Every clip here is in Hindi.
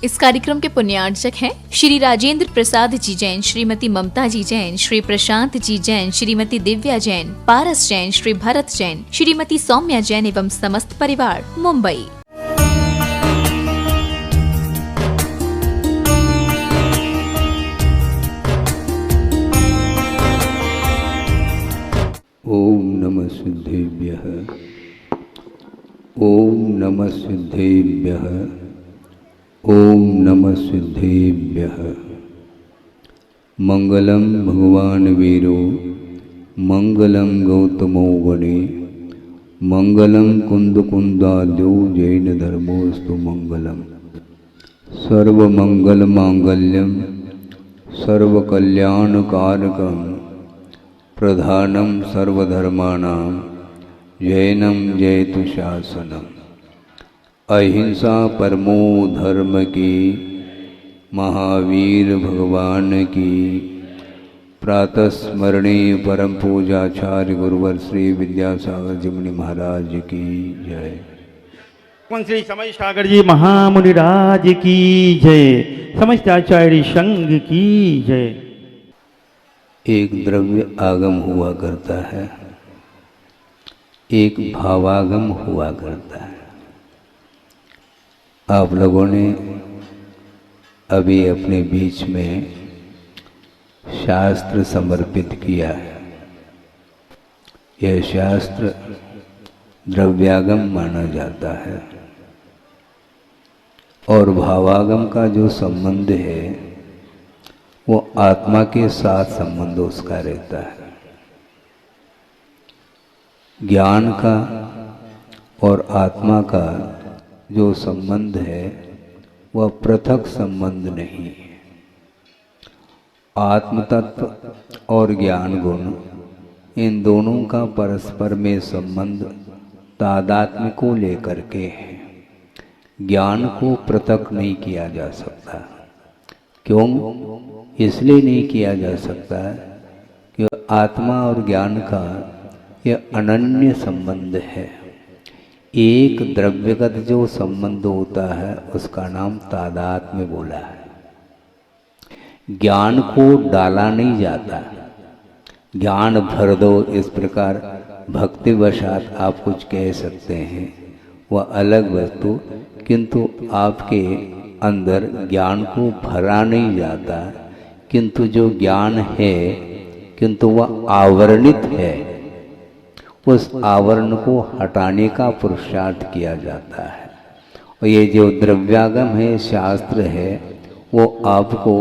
इस कार्यक्रम के पुण्यार्चक हैं श्री राजेंद्र प्रसाद जी जैन, श्रीमती ममता जी जैन, श्री प्रशांत जी जैन, श्रीमती दिव्या जैन, पारस जैन, श्री भरत जैन, श्रीमती सौम्या जैन एवं समस्त परिवार, मुंबई। ओम नमः सिद्धेभ्यः, ओम नमः सिद्धेभ्यः, ओम नमः सिद्धेभ्यः। मंगलम भगवान वीरो, मंगलम गौतमो वने, मंगलम कुंद कुंदाद्यो जैन धर्मोस्तु मंगलम। सर्वमंगल मांगल्यम सर्वकल्याणकारकम प्रधानम सर्वधर्माणां जैनम जयतु शासनम। अहिंसा परमो धर्म की, महावीर भगवान की प्रातः स्मरणीय परम पूजाचार्य गुरुवर श्री विद्यासागर जी मुनि महाराज की जय। श्री समय सागर जी महामुनिराज की जय। समस्त आचार्य संघ की जय। एक द्रव्य आगम हुआ करता है, एक भावागम हुआ करता है। आप लोगों ने अभी अपने बीच में शास्त्र समर्पित किया है। यह शास्त्र द्रव्यागम माना जाता है और भावागम का जो संबंध है वो आत्मा के साथ संबंध उसका रहता है। ज्ञान का और आत्मा का जो संबंध है वह पृथक संबंध नहीं है। आत्म तत्व और ज्ञान गुण, इन दोनों का परस्पर में संबंध तादात्म्य को लेकर के है। ज्ञान को पृथक नहीं किया जा सकता। क्यों? इसलिए नहीं किया जा सकता कि आत्मा और ज्ञान का यह अनन्य संबंध है। एक द्रव्यगत जो संबंध होता है उसका नाम तादात्म्य बोला है। ज्ञान को डाला नहीं जाता। ज्ञान भर दो, इस प्रकार भक्तिवशात आप कुछ कह सकते हैं, वह अलग वस्तु, किंतु आपके अंदर ज्ञान को भरा नहीं जाता। किंतु जो ज्ञान है किंतु वह आवरणित है, उस आवरण को हटाने का पुरुषार्थ किया जाता है। और ये जो द्रव्यागम है, शास्त्र है, वो आपको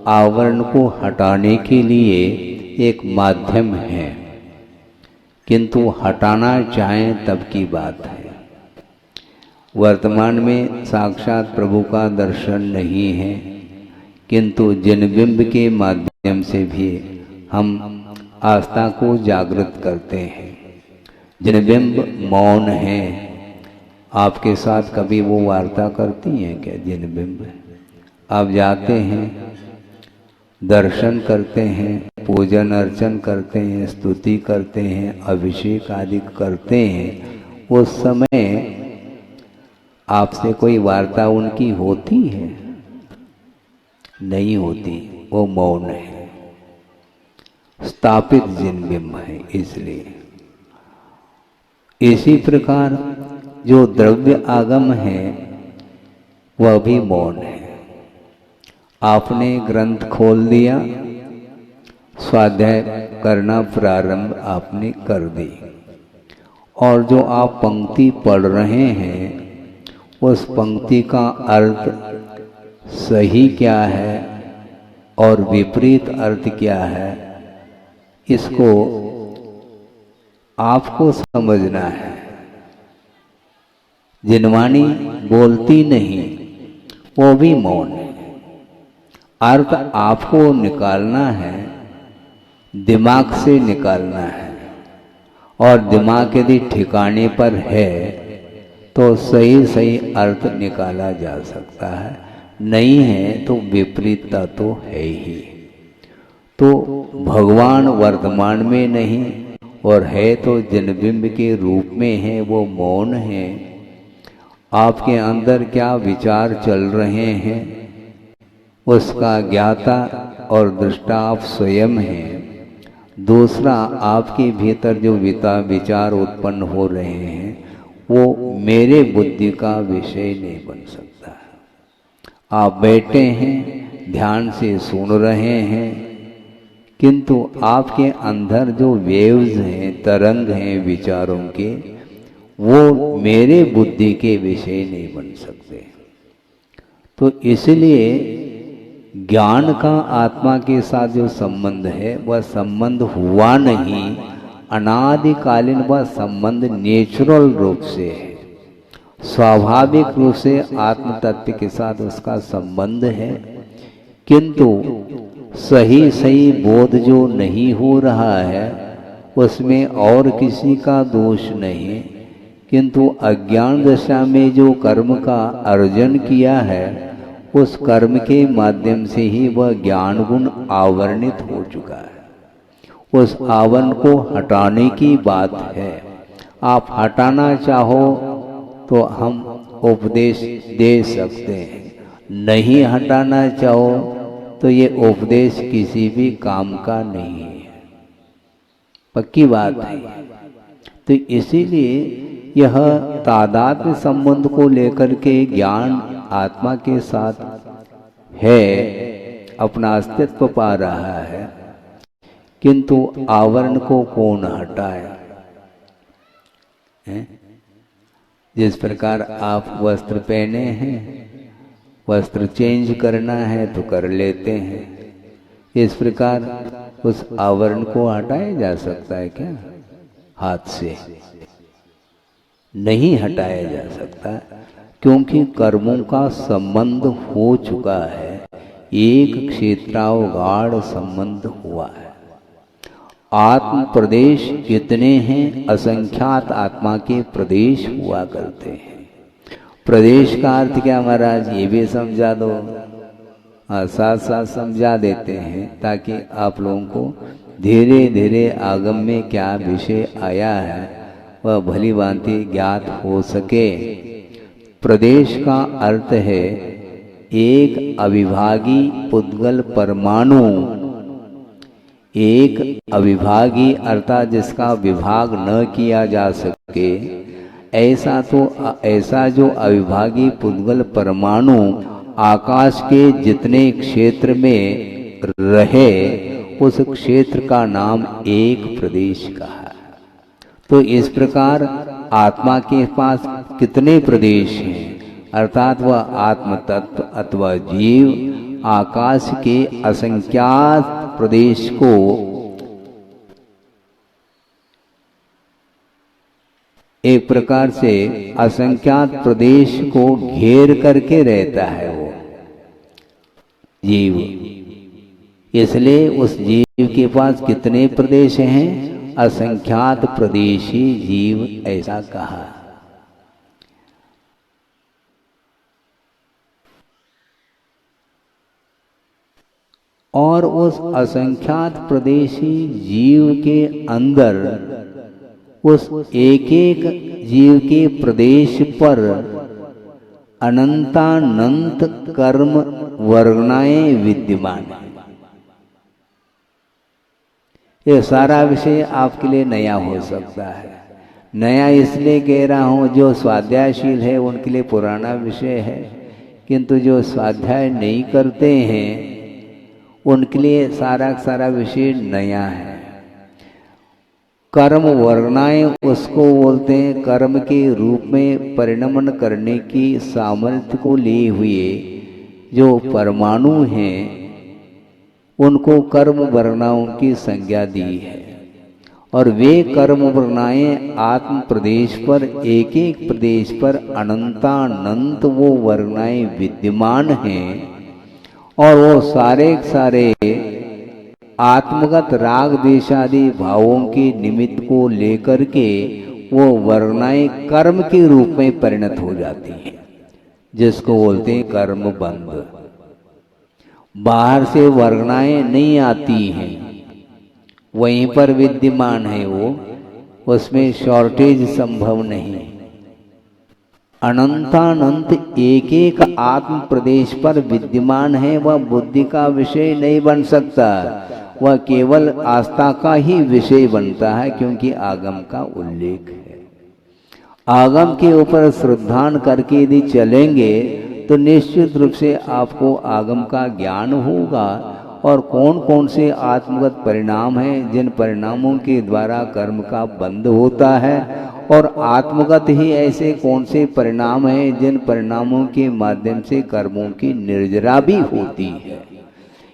आवरण को हटाने के लिए एक माध्यम है, किंतु हटाना चाहें तब की बात है। वर्तमान में साक्षात प्रभु का दर्शन नहीं है, किंतु जिनबिंब के माध्यम से भी हम आस्था को जागृत करते हैं। जिनबिंब मौन है। आपके साथ कभी वो वार्ता करती हैं क्या जिनबिंब? आप जाते हैं, दर्शन करते हैं, पूजन अर्चन करते हैं, स्तुति करते हैं, अभिषेक आदि करते हैं, उस समय आपसे कोई वार्ता उनकी होती है? नहीं होती। वो मौन है, स्थापित जिनबिंब है। इसलिए इसी प्रकार जो द्रव्य आगम है वह भी मौन है। आपने ग्रंथ खोल दिया, स्वाध्याय करना प्रारंभ आपने कर दी, और जो आप पंक्ति पढ़ रहे हैं उस पंक्ति का अर्थ सही क्या है और विपरीत अर्थ क्या है, इसको आपको समझना है। जिनवाणी बोलती नहीं, वो भी मौन है। अर्थ आपको निकालना है, दिमाग से निकालना है, और दिमाग यदि ठिकाने पर है तो सही सही अर्थ निकाला जा सकता है। नहीं है तो विपरीतता तो है ही। तो भगवान वर्तमान में नहीं और है तो जनबिंब के रूप में है, वो मौन है। आपके अंदर क्या विचार चल रहे हैं उसका ज्ञाता और दृष्टा आप स्वयं हैं। दूसरा, आपके भीतर जो विचार उत्पन्न हो रहे हैं वो मेरे बुद्धि का विषय नहीं बन सकता। आप बैठे हैं, ध्यान से सुन रहे हैं, किंतु आपके अंदर जो वेव्स हैं, तरंग हैं विचारों के, वो मेरे बुद्धि के विषय नहीं बन सकते। तो इसलिए ज्ञान का आत्मा के साथ जो संबंध है वह संबंध हुआ नहीं, अनादिकालीन वह संबंध नेचुरल रूप से है, स्वाभाविक रूप से आत्म तत्व के साथ उसका संबंध है। किंतु सही सही बोध जो नहीं हो रहा है उसमें और किसी का दोष नहीं, किंतु अज्ञान दशा में जो कर्म का अर्जन किया है उस कर्म के माध्यम से ही वह ज्ञान गुण आवरणित हो चुका है। उस आवरण को हटाने की बात है। आप हटाना चाहो तो हम उपदेश दे सकते हैं, नहीं हटाना चाहो तो ये उपदेश किसी भी काम का नहीं है, पक्की बात है। तो इसीलिए यह तादात्म्य संबंध को लेकर के ज्ञान आत्मा के साथ है, अपना अस्तित्व पा रहा है, किंतु आवरण को कौन हटाए? जिस प्रकार आप वस्त्र पहने हैं, वस्त्र चेंज करना है तो कर लेते हैं, इस प्रकार उस आवरण को हटाया जा सकता है क्या? हाथ से नहीं हटाया जा सकता, क्योंकि कर्मों का संबंध हो चुका है, एक क्षेत्रावगाढ़ संबंध हुआ है। आत्म प्रदेश कितने हैं? असंख्यात आत्मा के प्रदेश हुआ करते हैं। प्रदेश का अर्थ क्या महाराज, ये भी समझा दो। साथ साथ समझा देते हैं ताकि आप लोगों को धीरे धीरे आगम में क्या विषय आया है वह भली भांति ज्ञात हो सके। प्रदेश का अर्थ है एक अविभागी पुद्गल परमाणु, एक अविभागी अर्थात जिसका विभाग न किया जा सके, ऐसा जो अविभागी पुद्गल परमाणु आकाश के जितने क्षेत्र में रहे उस क्षेत्र का नाम एक प्रदेश का है। तो इस प्रकार आत्मा के पास कितने प्रदेश हैं, अर्थात वह आत्म तत्व अथवा जीव आकाश के असंख्यात प्रदेश को एक प्रकार से असंख्यात प्रदेश को घेर करके रहता है वो जीव। इसलिए उस जीव के पास कितने प्रदेश हैं? असंख्यात प्रदेशी जीव, ऐसा कहा। और उस असंख्यात प्रदेशी जीव के अंदर उस एक एक जीव के प्रदेश पर अनंतानंत कर्म वर्गनाएं विद्यमान है। ये सारा विषय आपके लिए नया हो सकता है। नया इसलिए कह रहा हूँ, जो स्वाध्यायशील है उनके लिए पुराना विषय है, किंतु जो स्वाध्याय नहीं करते हैं उनके लिए सारा विषय नया है। कर्म वर्गनाएं उसको बोलते हैं, कर्म के रूप में परिणमन करने की सामर्थ्य को लिए हुए जो परमाणु हैं उनको कर्म वर्गनाओं की संज्ञा दी है। और वे कर्म वर्गनाएं आत्म प्रदेश पर एक एक प्रदेश पर अनंतानंत वो वर्गनाएं विद्यमान हैं। और वो सारे आत्मगत राग देशादि भावों के निमित्त को लेकर के वो वर्गनाएं कर्म के रूप में परिणत हो जाती हैं, जिसको बोलते हैं कर्म बंध। बाहर से वर्गनाएं नहीं आती हैं, वहीं पर विद्यमान है वो, उसमें शॉर्टेज संभव नहीं। अनंतानंत एक एक आत्म प्रदेश पर विद्यमान है, वह बुद्धि का विषय नहीं बन सकता, वह केवल आस्था का ही विषय बनता है, क्योंकि आगम का उल्लेख है। आगम के ऊपर श्रद्धान करके यदि चलेंगे तो निश्चित रूप से आपको आगम का ज्ञान होगा, और कौन कौन से आत्मगत परिणाम हैं जिन परिणामों के द्वारा कर्म का बंध होता है, और आत्मगत ही ऐसे कौन से परिणाम हैं जिन परिणामों के माध्यम से कर्मों की निर्जरा भी होती है।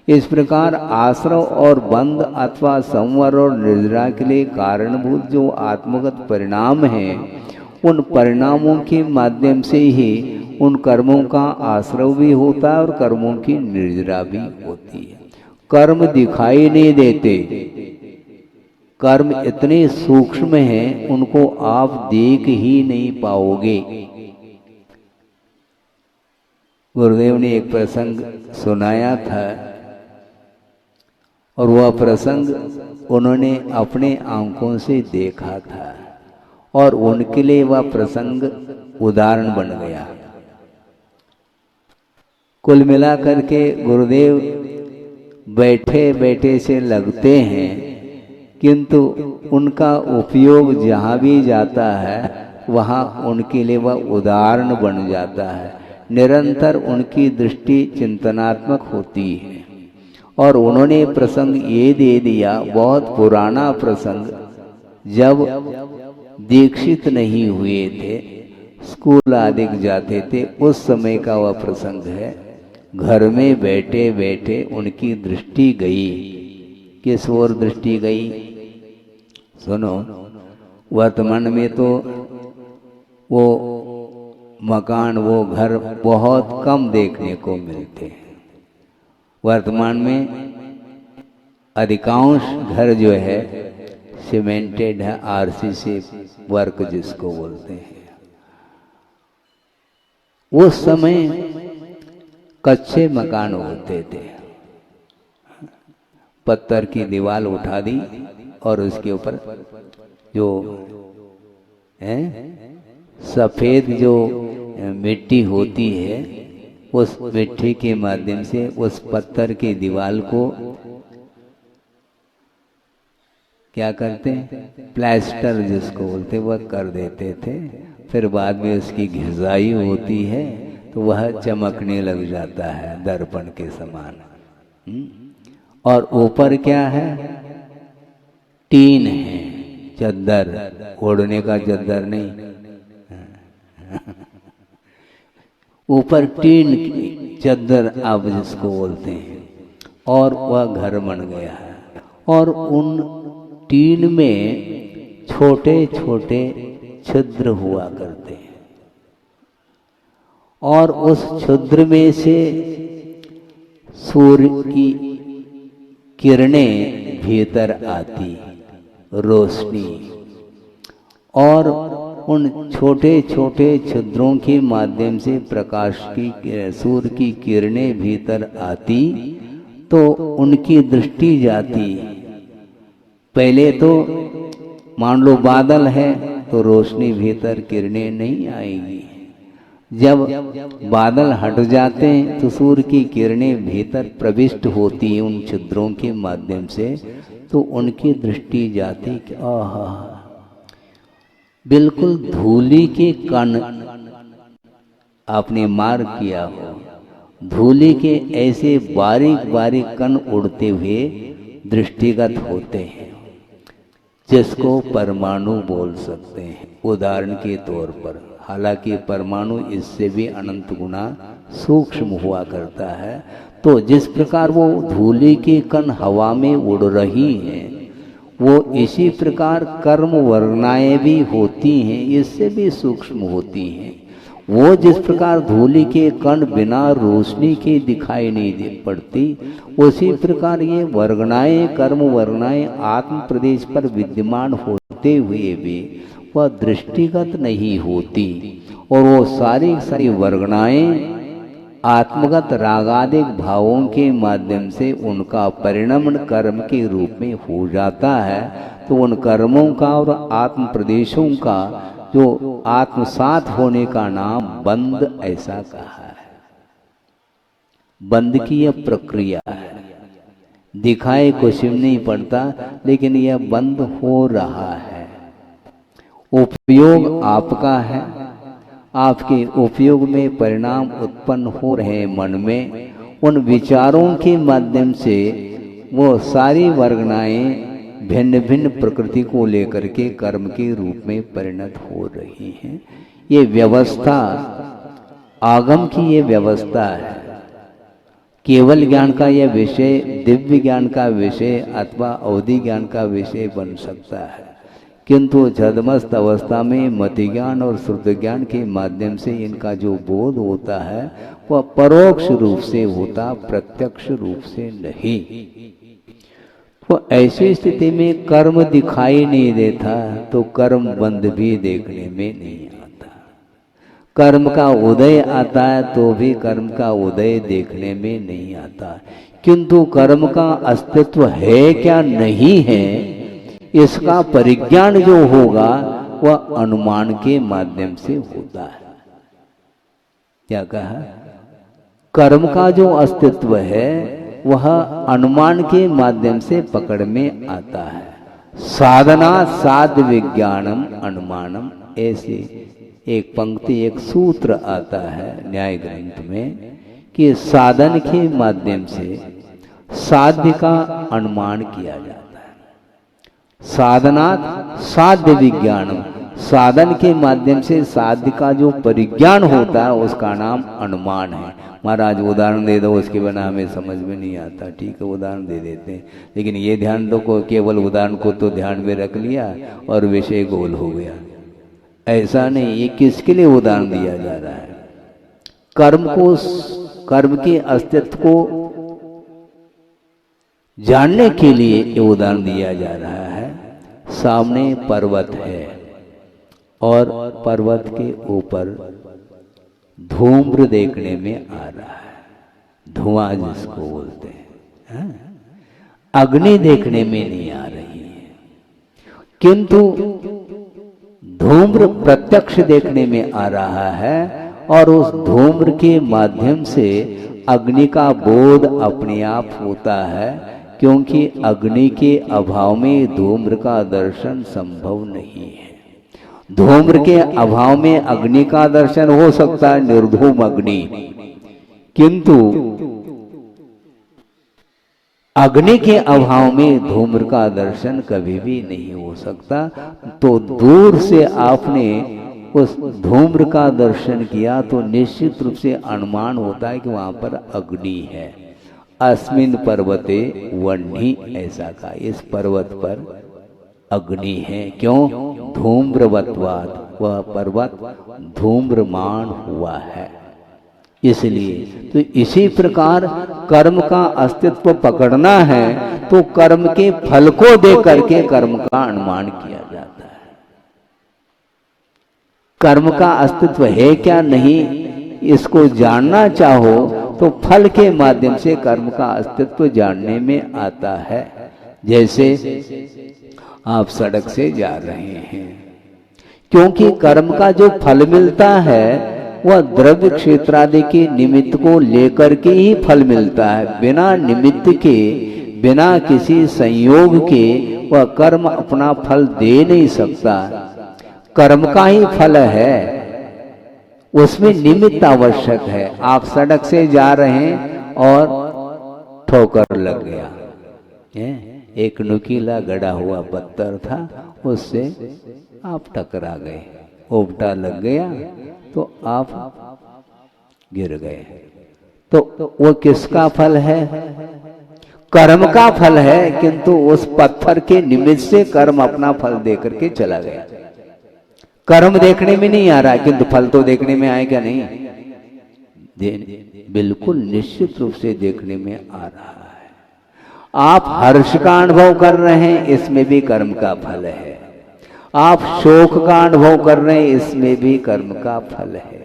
इस प्रकार आश्रव और बंध अथवा संवर और निर्जरा के लिए कारणभूत जो आत्मगत परिणाम हैं, उन परिणामों के माध्यम से ही उन कर्मों का आश्रव भी होता है और कर्मों की निर्जरा भी होती है। कर्म दिखाई नहीं देते, कर्म इतने सूक्ष्म हैं, उनको आप देख ही नहीं पाओगे। गुरुदेव ने एक प्रसंग सुनाया था, और वह प्रसंग उन्होंने अपने आंखों से देखा था, और उनके लिए वह प्रसंग उदाहरण बन गया। कुल मिलाकर के गुरुदेव बैठे बैठे से लगते हैं, किंतु उनका उपयोग जहाँ भी जाता है वहाँ उनके लिए वह उदाहरण बन जाता है। निरंतर उनकी दृष्टि चिंतनात्मक होती है, और उन्होंने प्रसंग ये दे दिया, बहुत पुराना प्रसंग, जब दीक्षित नहीं हुए थे, स्कूल आदि जाते थे, उस समय का वह प्रसंग है। घर में बैठे बैठे उनकी दृष्टि गई, किस ओर दृष्टि गई? सुनो, वर्तमान में तो वो मकान, वो घर बहुत कम देखने को मिलते हैं। वर्तमान में अधिकांश घर जो है सीमेंटेड है, आरसीसी वर्क जिसको बोलते हैं। उस समय कच्चे मकान होते थे, पत्थर की दीवार उठा दी और उसके ऊपर जो है सफेद जो मिट्टी होती है, उस मिट्टी के माध्यम से उस पत्थर की दीवार को क्या करते हैं, प्लास्टर जिसको बोलते, वह कर देते थे। फिर बाद में उसकी घिसाई होती है तो वह चमकने लग जाता है दर्पण के समान। और ऊपर क्या है? टीन है, चद्दर, ओढ़ने का चद्दर नहीं, ऊपर टीन की चद्दर आप जिसको बोलते हैं, और वह घर बन गया है। और उन टीन में छोटे छोटे छिद्र हुआ करते हैं, और उस छिद्र में से सूर्य की किरणें भीतर आती, रोशनी, और उन छोटे छोटे छिद्रों के माध्यम से प्रकाश की, सूर्य की किरणें भीतर आती तो उनकी दृष्टि जाती। पहले तो मान लो बादल है तो रोशनी भीतर, किरणें नहीं आएगी। जब बादल हट जाते हैं तो सूर्य की किरणें भीतर प्रविष्ट होती हैं उन छिद्रों के माध्यम से, तो उनकी दृष्टि जाती कि आहा, बिल्कुल धूली के कण आपने मार किया हो, धूली के ऐसे बारीक बारीक कण उड़ते हुए दृष्टिगत होते हैं, जिसको परमाणु बोल सकते हैं उदाहरण के तौर पर। हालांकि परमाणु इससे भी अनंत गुना सूक्ष्म हुआ करता है। तो जिस प्रकार वो धूली के कण हवा में उड़ रही हैं, वो इसी प्रकार कर्म वर्णाएं भी होती हैं, इससे भी सूक्ष्म होती हैं। वो जिस प्रकार धूली के कण बिना रोशनी के दिखाई नहीं दे पड़ती, उसी प्रकार ये वर्गणाएं, कर्म वर्गणाएं आत्म प्रदेश पर विद्यमान होते हुए भी वह दृष्टिगत नहीं होती, और वो सारी सारी वर्गणाएं आत्मगत रागादिक भावों के माध्यम से उनका परिणमन कर्म के रूप में हो जाता है। तो उन कर्मों का और आत्म प्रदेशों का जो आत्मसात होने का नाम बंद ऐसा कहा है। बंद की यह प्रक्रिया है, दिखाए कुछ नहीं पड़ता, लेकिन यह बंद हो रहा है। उपयोग आपका है, आपके उपयोग में परिणाम उत्पन्न हो रहे हैं मन में, उन विचारों के माध्यम से वो सारी वर्गनाएं भिन्न भिन्न प्रकृति को लेकर के कर्म के रूप में परिणत हो रही हैं। ये व्यवस्था आगम की ये व्यवस्था है। केवल ज्ञान का यह विषय दिव्य ज्ञान का विषय अथवा अवधि ज्ञान का विषय बन सकता है, किंतु छद्मस्त अवस्था में मति ज्ञान और श्रुति ज्ञान के माध्यम से इनका जो बोध होता है वह परोक्ष रूप से होता, प्रत्यक्ष रूप से नहीं। तो ऐसी स्थिति में कर्म दिखाई नहीं देता तो कर्म बंद भी देखने में नहीं आता। कर्म का उदय आता है तो भी कर्म का उदय देखने में नहीं आता, किंतु कर्म का अस्तित्व है क्या नहीं है इसका परिज्ञान जो होगा वह अनुमान के माध्यम से होता है। क्या कहा? कर्म का जो अस्तित्व है वह अनुमान के माध्यम से पकड़ में आता है। साधना साध्य विज्ञानम अनुमानम, ऐसे एक पंक्ति एक सूत्र आता है न्याय ग्रंथ में कि साधन के माध्यम से साध्य का अनुमान किया जाता है। साधनात् साध्य विज्ञानम, साधन के माध्यम से साध्य का जो परिज्ञान होता है उसका नाम अनुमान है। महाराज उदाहरण दे दो, उसके बिना हमें समझ में नहीं आता। ठीक है, उदाहरण दे देते हैं, लेकिन ये ध्यान दो को केवल उदाहरण को तो ध्यान में रख लिया और विषय गोल हो गया। ऐसा नहीं, ये किसके लिए उदाहरण दिया जा रहा है? कर्म को, कर्म के अस्तित्व को जानने के लिए ये उदाहरण दिया जा रहा है। सामने पर्वत है और पर्वत के ऊपर धूम्र देखने में आ रहा है, धुआं जिसको बोलते हैं। अग्नि देखने में नहीं आ रही है, किंतु धूम्र प्रत्यक्ष देखने में आ रहा है और उस धूम्र के माध्यम से अग्नि का बोध अपने आप होता है, क्योंकि अग्नि के अभाव में धूम्र का दर्शन संभव नहीं है। धूम्र के अभाव में अग्नि का दर्शन हो सकता है, निर्धूम अग्नि, किंतु अग्नि के अभाव में धूम्र का दर्शन कभी भी नहीं हो सकता। तो दूर से आपने उस धूम्र का दर्शन किया तो निश्चित रूप से अनुमान होता है कि वहां पर अग्नि है। अस्मिन पर्वते वह्नि, ऐसा कहा, इस पर्वत पर अग्नि है। क्यों? धूम्रवत्वात्, वह पर्वत धूम्रमान हुआ है इसलिए। तो इसी प्रकार कर्म का अस्तित्व पकड़ना है तो कर्म के फल को दे करके कर्म का अनुमान किया जाता है। कर्म का अस्तित्व है क्या नहीं इसको जानना चाहो तो फल के माध्यम से कर्म का अस्तित्व जानने में आता है। जैसे आप सड़क से जा रहे हैं, क्योंकि कर्म का जो फल मिलता है वह द्रव्य क्षेत्रादि के निमित्त को लेकर के ही फल मिलता है। बिना निमित्त के, बिना किसी संयोग के वह कर्म अपना फल दे नहीं सकता। कर्म का ही फल है, उसमें निमित्त आवश्यक है। आप सड़क से जा रहे हैं और ठोकर लग गया, एक नुकीला गड़ा हुआ पत्थर था, उससे आप टकरा गए, ओबटा लग गया तो आप गिर गए। तो वो किसका फल है? कर्म का फल है, किंतु उस पत्थर के निमित्त से कर्म अपना फल देकर के चला गया। कर्म देखने में नहीं आ रहा, किंतु फल तो देखने में आए क्या? नहीं, बिल्कुल निश्चित रूप से देखने में आ रहा है। आप हर्ष का अनुभव कर रहे हैं, इसमें भी कर्म का फल है। आप शोक का अनुभव कर रहे हैं, इसमें भी कर्म का फल है।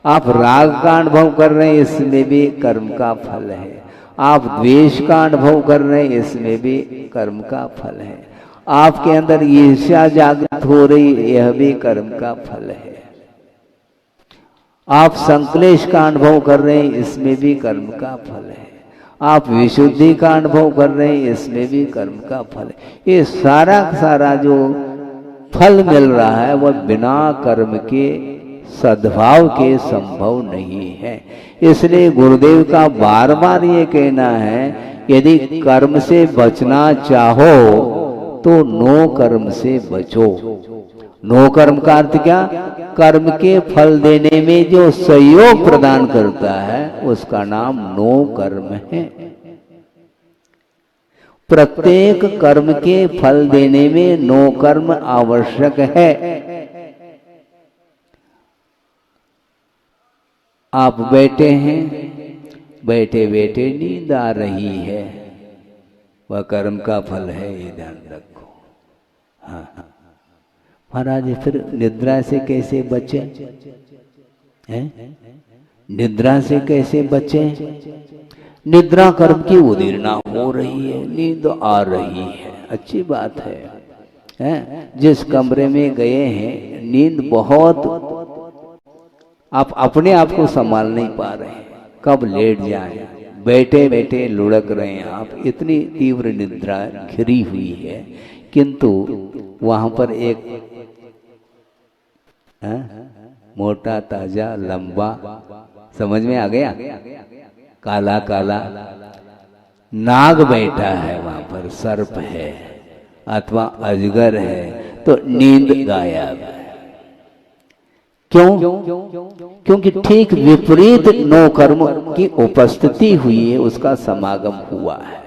आप राग का अनुभव कर रहे हैं, इसमें भी कर्म का फल है। आप द्वेष का अनुभव कर रहे हैं, इसमें भी कर्म का फल है। आपके अंदर ईर्ष्या जागृत हो रही, यह भी कर्म का फल है। आप संक्लेश का अनुभव कर रहे हैं, इसमें भी कर्म का फल है। आप विशुद्धि का अनुभव कर रहे हैं, इसमें भी कर्म का फल है। ये सारा सारा जो फल मिल रहा है वह बिना कर्म के सद्भाव के संभव नहीं है। इसलिए गुरुदेव का बार बार ये कहना है, यदि कर्म से बचना चाहो तो नो कर्म से बचो। नो कर्म का अर्थ क्या? कर्म के फल देने में जो सहयोग प्रदान करता है उसका नाम नो कर्म है। प्रत्येक कर्म के फल देने में नो कर्म आवश्यक है। आप बैठे हैं, बैठे बैठे नींद आ रही है, वह कर्म का फल है, ये ध्यान रखो। हाँ महाराज, फिर निद्रा से कैसे बचे हैं? निद्रा से कैसे बचे? निद्रा कर्म की उदीर्णा हो रही है, नींद आ रही है, अच्छी बात है? जिस कमरे में गए हैं नींद बहुत, आप अपने आप को संभाल नहीं पा रहे हैं, कब लेट जाए, बैठे बैठे लुढ़क रहे हैं आप, इतनी तीव्र निद्रा घिरी हुई है। किंतु वहां पर एक मोटा ताजा लंबा, समझ में आ गया, काला काला नाग बैठा है, वहां पर सर्प है अथवा अजगर है, तो नींद गायब है। क्यों? क्योंकि ठीक विपरीत नो कर्म की उपस्थिति हुई है, उसका समागम हुआ है।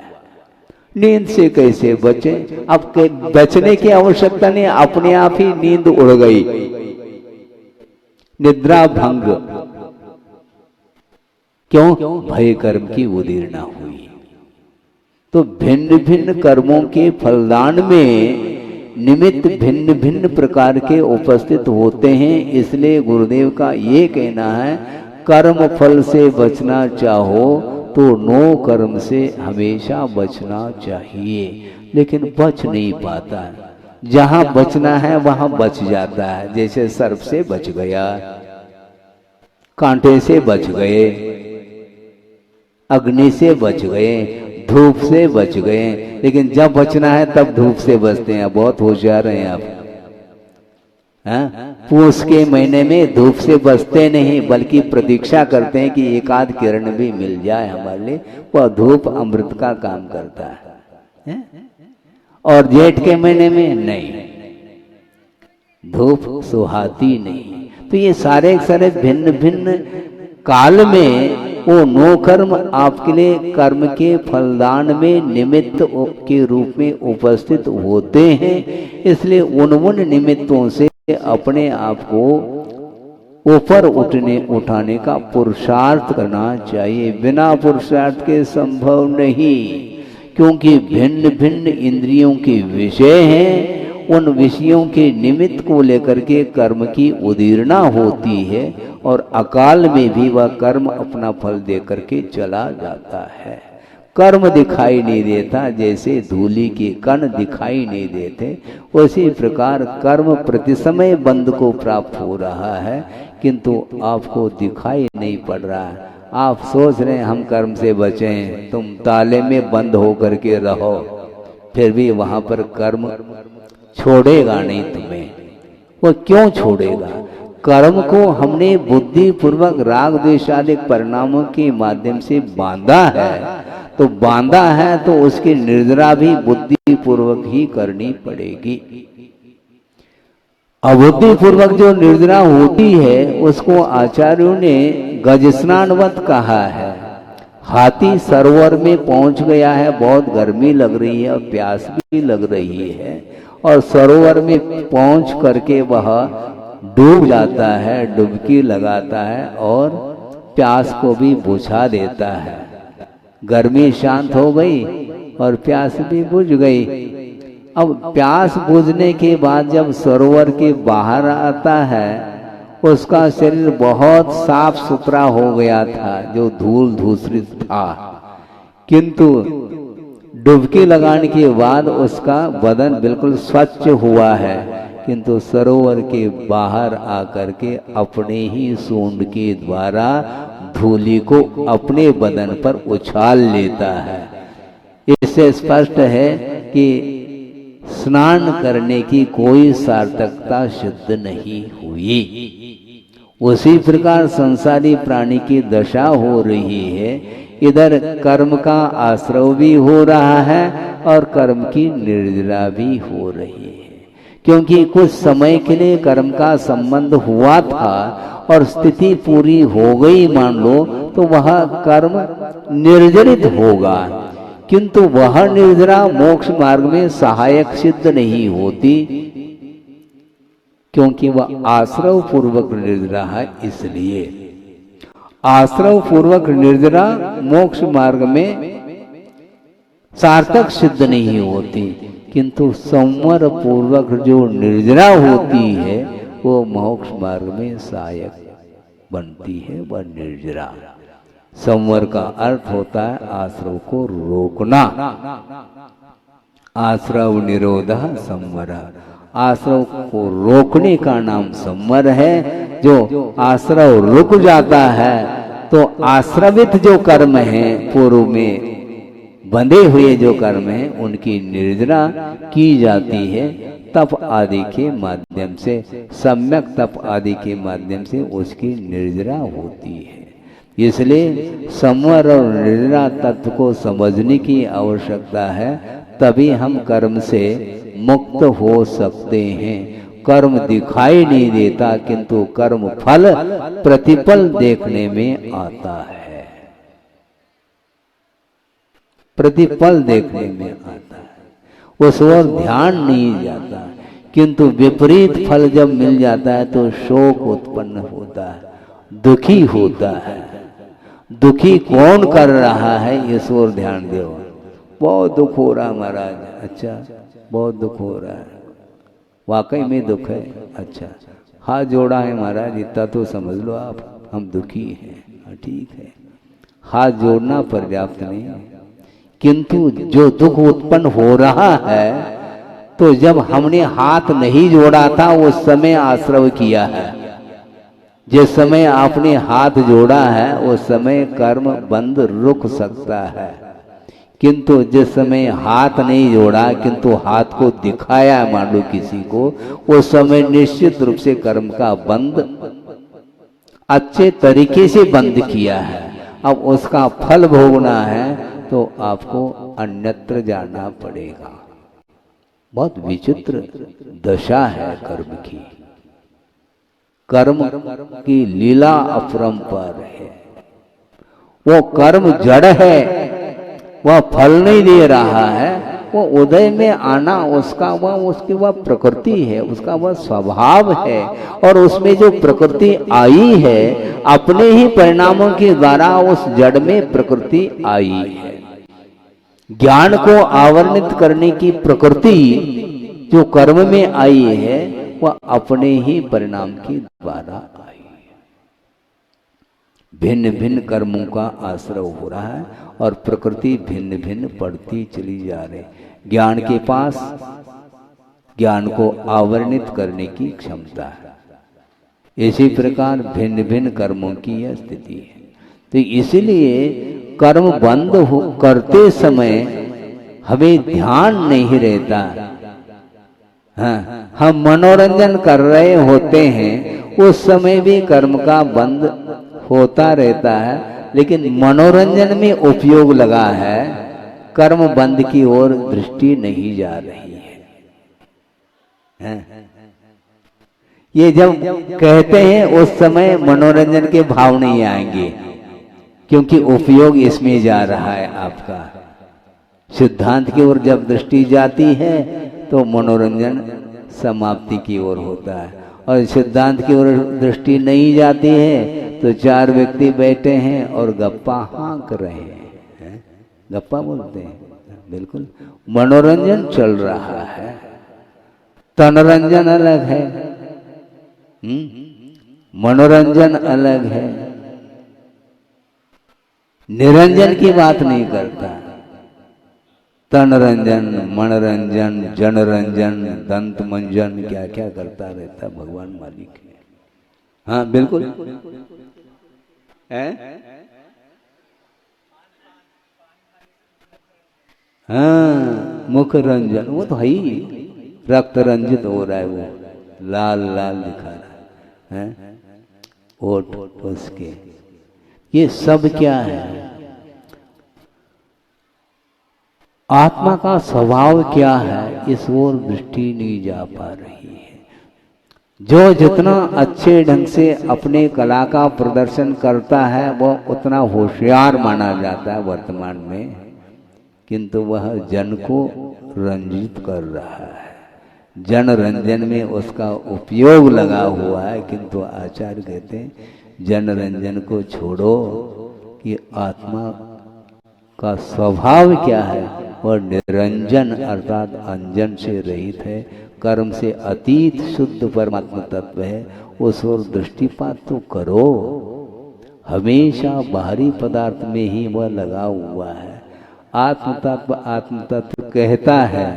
नींद से कैसे बचे? अब बचने की आवश्यकता नहीं, अपने आप ही नींद उड़ गई, निद्रा भंग। क्यों? भय कर्म की उदीर्णा हुई। तो भिन्न भिन्न कर्मों के फलदान में निमित्त भिन्न भिन्न प्रकार के उपस्थित होते हैं। इसलिए गुरुदेव का ये कहना है, कर्म फल से बचना चाहो तो नो कर्म से हमेशा बचना चाहिए। लेकिन बच नहीं पाता, जहां बचना है वहां बच जाता है। जैसे सर्प से बच गया, कांटे से बच गए, अग्नि से बच गए, धूप से बच गए, लेकिन जब बचना है तब धूप से बचते हैं। बहुत होशियार हैं आप। पूस के महीने में धूप से बचते नहीं, बल्कि प्रतीक्षा करते हैं कि एक आध किरण भी मिल जाए हमारे लिए। वह धूप अमृत का काम करता है। और जेठ के महीने में नहीं, धूप सुहाती नहीं। तो ये सारे सारे भिन्न भिन्न काल में वो नो कर्म आपके लिए कर्म के फलदान में निमित्त के रूप में उपस्थित होते हैं। इसलिए उन निमित्तों से अपने आप को ऊपर उठाने का पुरुषार्थ करना चाहिए। बिना पुरुषार्थ के संभव नहीं, क्योंकि भिन्न भिन्न इंद्रियों के विषय हैं। उन विषयों के निमित्त को लेकर के कर्म की उदीर्णा होती है, और अकाल में भी वह कर्म अपना फल दे करके चला जाता है। कर्म दिखाई नहीं देता, जैसे धूलि के कण दिखाई नहीं देते, उसी प्रकार कर्म प्रति समय बंध को प्राप्त हो रहा है, किंतु आपको दिखाई नहीं पड़ रहा है। आप सोच रहे हैं हम कर्म से बचें, तुम ताले में बंद होकर के रहो, फिर भी वहां पर कर्म छोड़ेगा नहीं तुम्हें। वो क्यों छोड़ेगा? कर्म को हमने बुद्धि पूर्वक राग द्वेष आदि परिणामों के माध्यम से बांधा है, तो बांधा है तो उसकी निर्जरा भी बुद्धि पूर्वक ही करनी पड़ेगी। अबुद्धि पूर्वक जो निर्जरा होती है उसको आचार्यों ने गज स्नानवत कहा है। हाथी सरोवर में पहुंच गया है, बहुत गर्मी लग रही है और प्यास भी लग रही है, और सरोवर में पहुंच करके वह डूब जाता है, डुबकी लगाता है और प्यास को भी बुझा देता है। गर्मी शांत हो गई और प्यास भी बुझ गई। अब प्यास बुझने के बाद जब सरोवर के बाहर आता है, उसका शरीर बहुत साफ सुथरा हो गया था, जो धूल धूसरित था, किंतु डुबकी लगाने के बाद उसका बदन बिल्कुल स्वच्छ हुआ है, किंतु सरोवर के बाहर आकर के अपने ही सूंड के द्वारा धूलि को अपने बदन पर उछाल लेता है। इससे स्पष्ट है कि स्नान करने की कोई सार्थकता सिद्ध नहीं हुई। उसी प्रकार संसारी प्राणी की दशा हो रही है। इधर कर्म का आश्रव भी हो रहा है और कर्म की निर्जरा भी हो रही है, क्योंकि कुछ समय के लिए कर्म का संबंध हुआ था और स्थिति पूरी हो गई मान लो, तो वह कर्म निर्जरित होगा, किंतु वह निर्जरा मोक्ष मार्ग में सहायक सिद्ध नहीं होती, क्योंकि वह आश्रव पूर्वक निर्जरा है। इसलिए आश्रव पूर्वक निर्जरा मोक्ष मार्ग में सार्थक सिद्ध नहीं होती, किंतु संवर पूर्वक जो निर्जरा होती है वो मोक्ष मार्ग में सहायक बनती है। वह निर्जरा संवर का अर्थ होता है आश्रव को रोकना। आश्रव निरोधः संवर, आश्रव को रोकने का नाम संवर है। जो आश्रव रुक जाता है तो आश्रवित जो कर्म है, पूर्व में बंधे हुए जो कर्म है, उनकी निर्जरा की जाती है। तप आदि के माध्यम से, सम्यक तप आदि के माध्यम से उसकी निर्जरा होती है। इसलिए संवर और निर्जरा तत्व को समझने की आवश्यकता है, तभी हम कर्म से मुक्त हो सकते हैं। कर्म दिखाई नहीं देता, किंतु कर्म फल प्रतिफल देखने में आता है, प्रतिफल देखने में आता है, उस ओर ध्यान नहीं जाता, किंतु विपरीत फल जब मिल जाता है तो शोक उत्पन्न होता है, दुखी होता है। दुखी कौन कर रहा है, इस ओर ध्यान दो। बहुत दुख हो रहा महाराज, अच्छा बहुत दुख हो रहा है, वाकई में दुख है, अच्छा हाथ जोड़ा है महाराज, इतना तो समझ लो आप, हम दुखी हैं, ठीक है, हाथ जोड़ना पर्याप्त नहीं है, किंतु जो दुख उत्पन्न हो रहा है, तो जब हमने हाथ नहीं जोड़ा था उस समय आश्रव किया है। जिस समय आपने हाथ जोड़ा है उस समय कर्म बंद रुक सकता है, किंतु जिस समय हाथ नहीं जोड़ा किंतु हाथ को दिखाया मान लो किसी को, उस समय निश्चित रूप से कर्म का बंद अच्छे तरीके से बंद किया है। अब उसका फल भोगना है तो आपको अन्यत्र जाना पड़ेगा। बहुत विचित्र दशा है कर्म की, कर्म की लीला अपरंपार है। वो कर्म जड़ है, वह फल नहीं दे रहा है, वो उदय में आना उसका उसकी वह प्रकृति है, उसका वह स्वभाव है, और उसमें जो प्रकृति आई है अपने ही परिणामों के द्वारा उस जड़ में प्रकृति आई है। ज्ञान को आवरणित करने की प्रकृति जो कर्म में आई है वह अपने ही परिणाम के द्वारा आई है। भिन्न भिन्न कर्मों का आश्रय हो रहा है और प्रकृति भिन्न भिन्न पड़ती चली जा रही। ज्ञान के पास ज्ञान को आवरणित करने की क्षमता है, इसी प्रकार भिन्न भिन्न कर्मों की यह स्थिति है। तो इसलिए कर्म बंद करते समय हमें ध्यान नहीं रहता। हाँ, हम मनोरंजन कर रहे होते हैं, उस समय भी कर्म का बंद होता रहता है, लेकिन मनोरंजन में उपयोग लगा है, कर्म बंद की ओर दृष्टि नहीं जा रही है। हाँ? ये जब कहते हैं उस समय मनोरंजन के भाव नहीं आएंगे, क्योंकि उपयोग इसमें जा रहा है आपका। सिद्धांत की ओर जब दृष्टि जाती है तो मनोरंजन समाप्ति की ओर होता है, और सिद्धांत की ओर दृष्टि नहीं जाती है तो चार व्यक्ति बैठे हैं और गप्पा हाँक रहे हैं, गप्पा बोलते हैं, बिल्कुल मनोरंजन चल रहा है। तनरंजन अलग है, मनोरंजन अलग है, निरंजन की बात नहीं करता। तन रंजन, मनरंजन, जनरंजन, दंत मंजन, क्या क्या करता रहता भगवान मालिक है। हाँ बिल्कुल है। हाँ मुख रंजन, वो तो है ही, रक्त रंजित हो रहा है, वो लाल लाल दिखा रहा है ओठ उसके। ये सब क्या है? आत्मा का स्वभाव क्या है, इस ओर दृष्टि नहीं जा पा रही है। जो जितना अच्छे ढंग से अपने कला का प्रदर्शन करता है वह उतना होशियार माना जाता है वर्तमान में, किंतु वह जन को रंजित कर रहा है, जन रंजन में उसका उपयोग लगा हुआ है। किंतु आचार्य कहते हैं जन रंजन को छोड़ो, कि आत्मा का स्वभाव क्या है, वह निरंजन अर्थात अंजन से रहित है, कर्म से अतीत शुद्ध परमात्मा तत्व है। उस ओर दृष्टिपात तो करो, हमेशा बाहरी पदार्थ में ही वह लगा हुआ है। आत्म तत्व कहता है,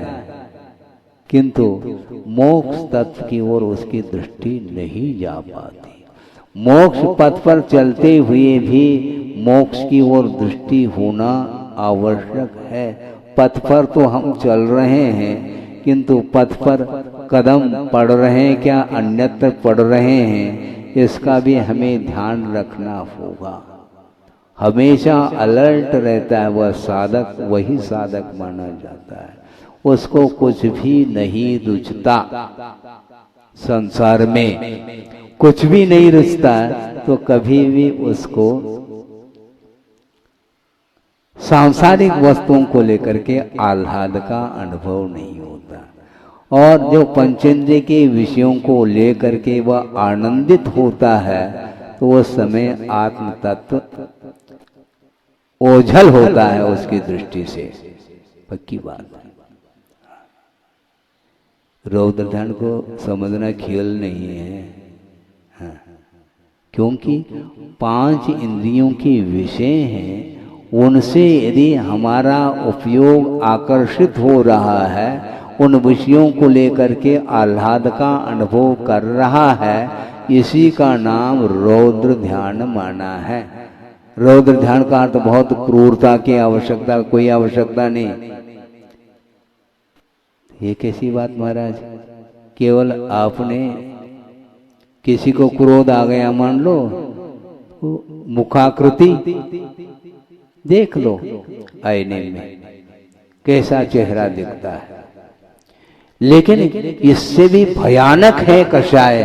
किंतु मोक्ष तत्व की ओर उसकी दृष्टि नहीं जा पाती। मोक्ष पथ पर चलते हुए भी मोक्ष की ओर दृष्टि होना आवश्यक है। पथ पर तो हम चल रहे हैं, किंतु पथ पर कदम पड़ रहे हैं क्या, अन्यत्र पड़ रहे हैं, इसका भी हमें ध्यान रखना होगा। हमेशा अलर्ट रहता है वह साधक, वही साधक माना जाता है। उसको कुछ भी नहीं रुचता, संसार में कुछ भी नहीं रुचता, तो कभी भी उसको सांसारिक वस्तुओं को लेकर के आह्लाद का अनुभव नहीं होता। और जो पंचेंद्रिय के विषयों को लेकर के वह आनंदित होता है, तो उस समय आत्म तत्व ओझल होता है उसकी दृष्टि से। पक्की बात है। रौद्र ध्यान को समझना खेल नहीं है। हाँ। क्योंकि 5 इंद्रियों के विषय हैं, उनसे यदि हमारा उपयोग आकर्षित हो रहा है, उन विषयों को लेकर के आह्लाद का अनुभव कर रहा है, इसी का नाम रौद्र ध्यान माना है। रौद्र ध्यान का अर्थ बहुत क्रूरता की आवश्यकता, कोई आवश्यकता नहीं। ये कैसी बात महाराज, केवल आपने किसी को क्रोध आ गया मान लो, मुखाकृति देख लो आईने में, कैसा चेहरा दिखता है। लेकिन इससे भी भयानक है कषाय,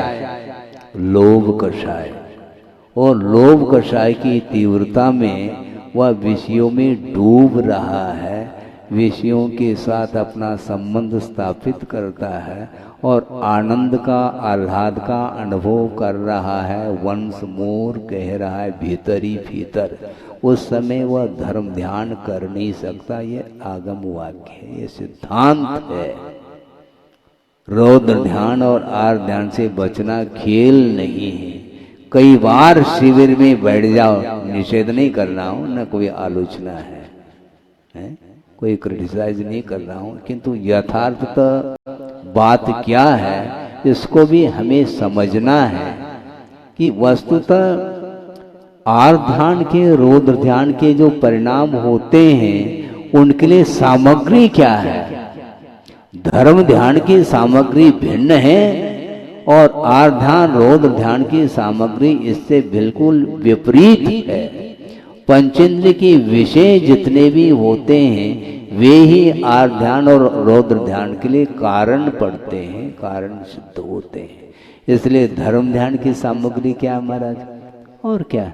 लोभ कषाय। और लोभ कषाय की तीव्रता में वह विषयों में डूब रहा है, विषयों के साथ अपना संबंध स्थापित करता है और आनंद का, आह्लाद का अनुभव कर रहा है। वंस मोर कह रहा है भीतर ही भीतर। उस समय वह धर्म ध्यान कर नहीं सकता। ये आगम वाक्य है, ये सिद्धांत है। रौद्र ध्यान और आर्द्र ध्यान से बचना खेल नहीं है। कई बार शिविर में बैठ जाओ, निषेध नहीं कर रहा हूं, न कोई आलोचना है? कोई क्रिटिसाइज नहीं कर रहा हूं, किंतु यथार्थ बात क्या है इसको भी हमें समझना है कि वस्तुतः आर्द्र ध्यान के, रौद्र ध्यान के जो परिणाम होते हैं उनके लिए सामग्री क्या है। धर्म ध्यान की सामग्री भिन्न है और आर्द्र ध्यान, रौद्र ध्यान की सामग्री इससे बिल्कुल विपरीत है। पंचेंद्रिय के विषय जितने भी होते हैं वे ही आर्द्र ध्यान और रौद्र ध्यान के लिए कारण पड़ते हैं, कारण सिद्ध होते हैं। इसलिए धर्म ध्यान की सामग्री क्या है महाराज, और क्या,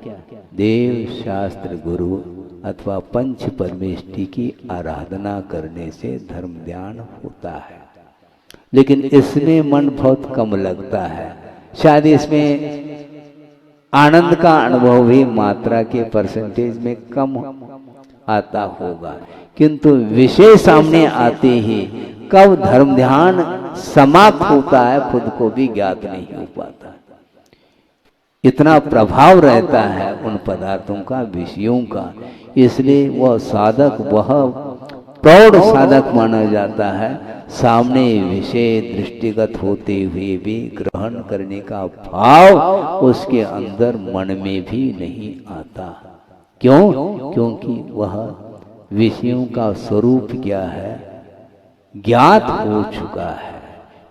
देव शास्त्र गुरु अथवा पंच परमेष्टि की आराधना करने से धर्म ध्यान होता है। लेकिन इसमें मन बहुत कम लगता है। शायद इसमें आनंद का अनुभव भी मात्रा के परसेंटेज में कम आता होगा, किंतु विषय सामने आते ही कब धर्म ध्यान समाप्त होता है खुद को भी ज्ञात नहीं हो पाता। इतना प्रभाव रहता है उन पदार्थों का, विषयों का। इसलिए वह साधक वह प्रौढ़ साधक माना जाता है। सामने विषय दृष्टिगत होते हुए भी ग्रहण करने का भाव उसके अंदर मन में भी नहीं आता। क्यों? क्योंकि वह विषयों का स्वरूप क्या है ज्ञात हो चुका है।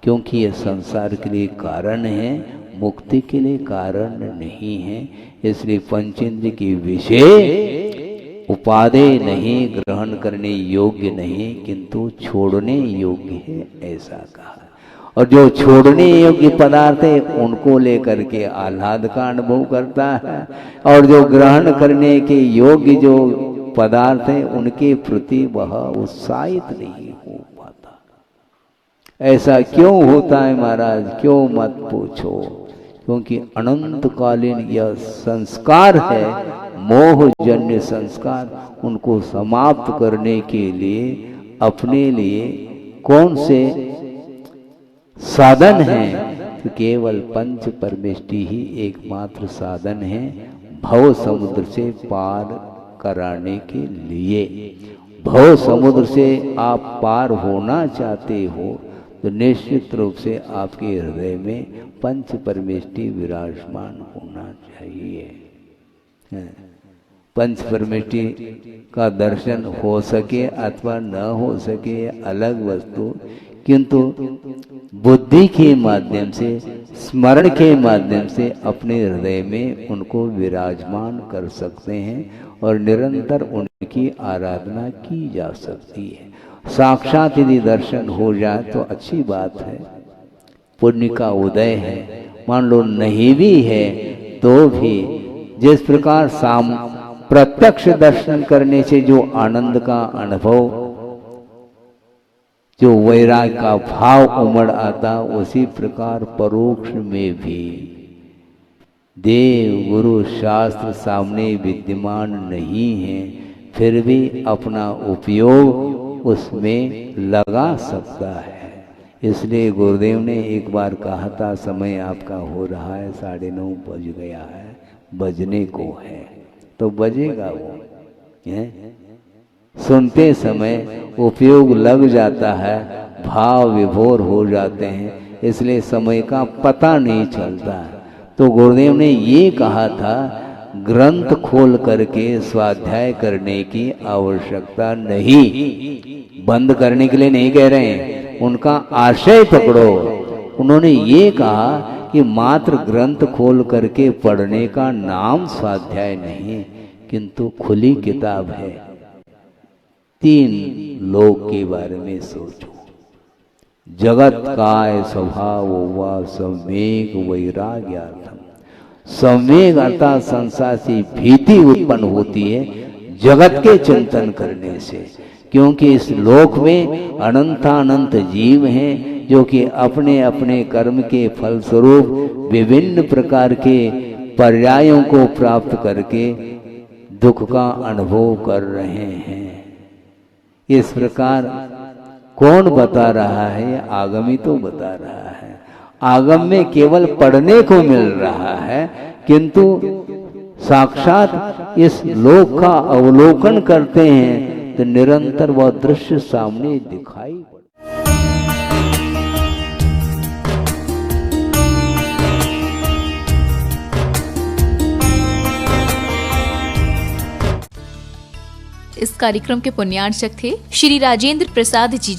क्योंकि यह संसार के लिए कारण है, मुक्ति के लिए कारण नहीं है। इसलिए पंचेंद्रिय की विषय उपादेय नहीं, ग्रहण करने योग्य नहीं, किंतु छोड़ने योग्य है, ऐसा कहा। और जो छोड़ने योग्य पदार्थ है उनको लेकर के आह्लाद का अनुभव करता है, और जो ग्रहण करने के योग्य जो पदार्थ है उनके प्रति वह उत्साहित नहीं हो पाता। ऐसा क्यों होता है महाराज? क्यों मत पूछो। क्योंकि अनंतकालीन यह संस्कार है, मोहजन्य संस्कार, उनको समाप्त करने के लिए अपने लिए कौन से साधन है? तो केवल पंच परमेष्टि ही एकमात्र साधन है भव समुद्र से पार कराने के लिए। भव समुद्र से आप पार होना चाहते हो तो निश्चित रूप से आपके हृदय में पंच परमेष्टि विराजमान होना चाहिए। पंच परमेष्टि का दर्शन हो सके अथवा न हो सके अलग वस्तु, किंतु बुद्धि के माध्यम से, स्मरण के माध्यम से अपने हृदय में उनको विराजमान कर सकते हैं और निरंतर उनकी आराधना की जा सकती है। साक्षात यदि दर्शन हो जाए तो अच्छी बात है, पुण्य का उदय है। मान लो नहीं भी है तो भी जिस प्रकार प्रत्यक्ष दर्शन करने से जो आनंद का अनुभव, जो वैराग्य का भाव उमड़ आता, उसी प्रकार परोक्ष में भी देव गुरु शास्त्र सामने विद्यमान नहीं है, फिर भी अपना उपयोग उसमें लगा सकता है। इसलिए गुरुदेव ने एक बार कहा था, समय आपका हो रहा है, 9:30 बज गया है, बजने को है, तो बजेगा वो है। सुनते समय उपयोग लग जाता है, भाव विभोर हो जाते हैं, इसलिए समय का पता नहीं चलता है। तो गुरुदेव ने ये कहा था, ग्रंथ खोल करके स्वाध्याय करने की आवश्यकता नहीं। बंद करने के लिए नहीं कह रहे हैं, उनका आशय पकड़ो। उन्होंने ये कहा कि मात्र ग्रंथ खोल करके पढ़ने का नाम स्वाध्याय नहीं, किंतु खुली किताब है। 3 लोक के बारे में सोचो। जगत काय स्वभाव व सम्यक वैराग्यार्थम। सम्यक अर्थात संसार से भीति उत्पन्न होती है जगत के चिंतन करने से, क्योंकि इस लोक में अनंतानंत जीव हैं जो कि अपने अपने कर्म के फलस्वरूप विभिन्न प्रकार के पर्यायों को प्राप्त करके दुख का अनुभव कर रहे हैं। इस प्रकार कौन बता रहा है? आगमी तो बता रहा है। आगम में केवल पढ़ने को मिल रहा है, किंतु साक्षात इस लोक का अवलोकन करते हैं तो निरंतर वह दृश्य सामने दिखाई पड़ता। इस कार्यक्रम के पुण्यार्चक थे श्री राजेंद्र प्रसाद जी